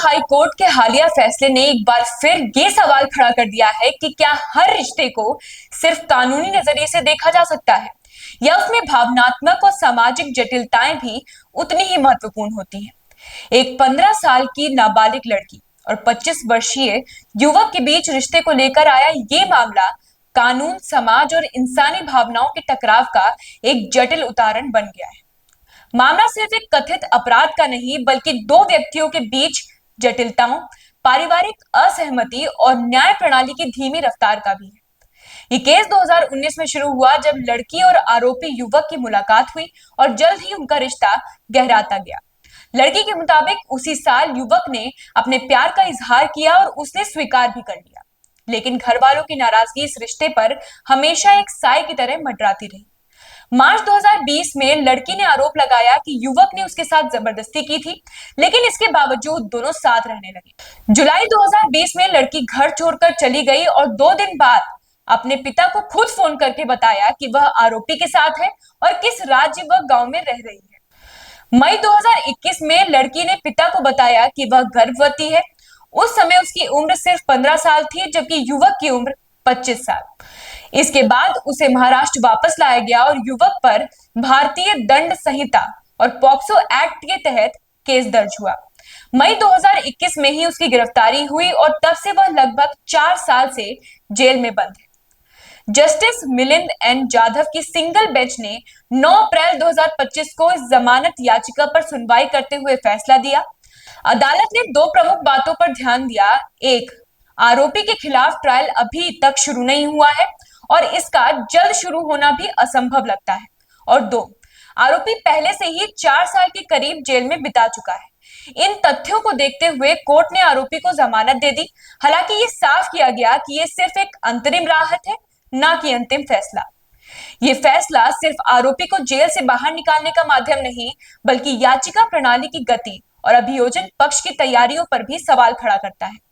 High court के हालिया फैसले ने एक बार फिर ये सवाल खड़ा कर दिया है कि क्या हर रिश्ते को सिर्फ कानूनी नजरिए से देखा जा सकता है या उसमें भावनात्मक और सामाजिक जटिलताएं भी उतनी ही महत्वपूर्ण होती हैं। एक 15 साल की नाबालिग लड़की और 25 वर्षीय युवक के बीच रिश्ते को लेकर आया ये मामला कानून, समाज और इंसानी भावनाओं के टकराव का एक जटिल उदाहरण बन गया है। मामला सिर्फ एक कथित अपराध का नहीं बल्कि दो व्यक्तियों के बीच जटिलताओं, पारिवारिक असहमति और न्याय प्रणाली की धीमी रफ्तार का भी है। ये केस 2019 में शुरू हुआ जब लड़की और आरोपी युवक की मुलाकात हुई और जल्द ही उनका रिश्ता गहराता गया। लड़की के मुताबिक उसी साल युवक ने अपने प्यार का इजहार किया और उसने स्वीकार भी कर लिया, लेकिन घर वालों की नाराजगी इस रिश्ते पर हमेशा एक साए की तरह मंडराती रही। मार्च 2020 में लड़की ने आरोप लगाया कि युवक ने उसके साथ जबरदस्ती की थी, लेकिन इसके बावजूद दोनों साथ रहने लगे। जुलाई 2020 में लड़की घर छोड़कर चली गई और 2 दिन बाद अपने पिता को खुद फोन करके बताया कि वह आरोपी के साथ है और किस राज्य व गांव में रह रही है। मई 2021 में लड़की ने पिता को बताया कि वह गर्भवती है। उस समय उसकी उम्र सिर्फ 15 साल थी, जबकि युवक की उम्र 25 साल। इसके बाद उसे महाराष्ट्र वापस लाया गया और युवक पर भारतीय दंड संहिता और पॉक्सो एक्ट के तहत केस दर्ज हुआ। मई 2021 में ही उसकी गिरफ्तारी हुई और तब से वह लगभग 4 साल से जेल में बंद है। जस्टिस मिलिंद एन जाधव की सिंगल बेंच ने 9 अप्रैल 2025 को इस जमानत याचिका पर सुनवाई करते हुए फैसला दिया। अदालत ने दो प्रमुख बातों पर ध्यान दिया। एक, आरोपी के खिलाफ ट्रायल अभी तक शुरू नहीं हुआ है और इसका जल्द शुरू होना भी असंभव लगता है। और दो, आरोपी पहले से ही 4 साल के करीब जेल में बिता चुका है। इन तथ्यों को देखते हुए कोर्ट ने आरोपी को जमानत दे दी। हालांकि ये साफ किया गया कि ये सिर्फ एक अंतरिम राहत है, ना कि अंतिम फैसला। ये फैसला सिर्फ आरोपी को जेल से बाहर निकालने का माध्यम नहीं, बल्कि याचिका प्रणाली की गति और अभियोजन पक्ष की तैयारियों पर भी सवाल खड़ा करता है।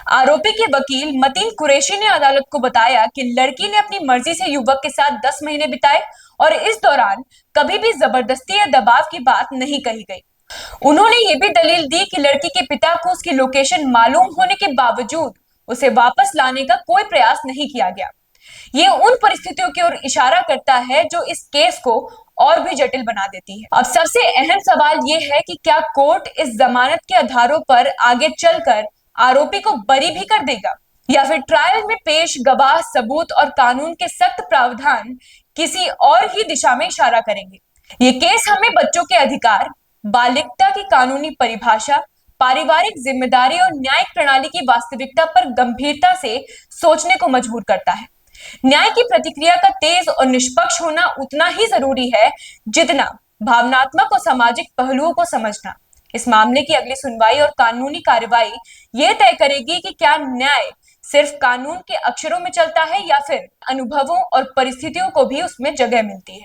आरोपी के वकील मतीन कुरैशी ने अदालत को बताया कि लड़की ने अपनी मर्जी से युवक के साथ 10 महीने बिताए और इस दौरान कभी भी जबरदस्ती या दबाव की बात नहीं कही गई। उन्होंने ये भी दलील दी कि लड़की के पिता को उसकी लोकेशन मालूम होने के बावजूद उसे वापस लाने का कोई प्रयास नहीं किया गया। ये उन परिस्थितियों की ओर इशारा करता है जो इस केस को और भी जटिल बना देती है। अब सबसे अहम सवाल ये है कि क्या कोर्ट इस जमानत के आधारों पर आगे चलकर आरोपी को बरी भी कर देगा या फिर ट्रायल में पेश गवाह, सबूत और कानून के सख्त प्रावधान किसी और ही दिशा में इशारा करेंगे। ये केस हमें बच्चों के अधिकार, बालिगता की कानूनी परिभाषा, पारिवारिक जिम्मेदारी और न्यायिक प्रणाली की वास्तविकता पर गंभीरता से सोचने को मजबूर करता है। न्याय की प्रतिक्रिया का तेज और निष्पक्ष होना उतना ही जरूरी है जितना भावनात्मक और सामाजिक पहलुओं को समझना। इस मामले की अगली सुनवाई और कानूनी कार्रवाई यह तय करेगी कि क्या न्याय सिर्फ कानून के अक्षरों में चलता है या फिर अनुभवों और परिस्थितियों को भी उसमें जगह मिलती है।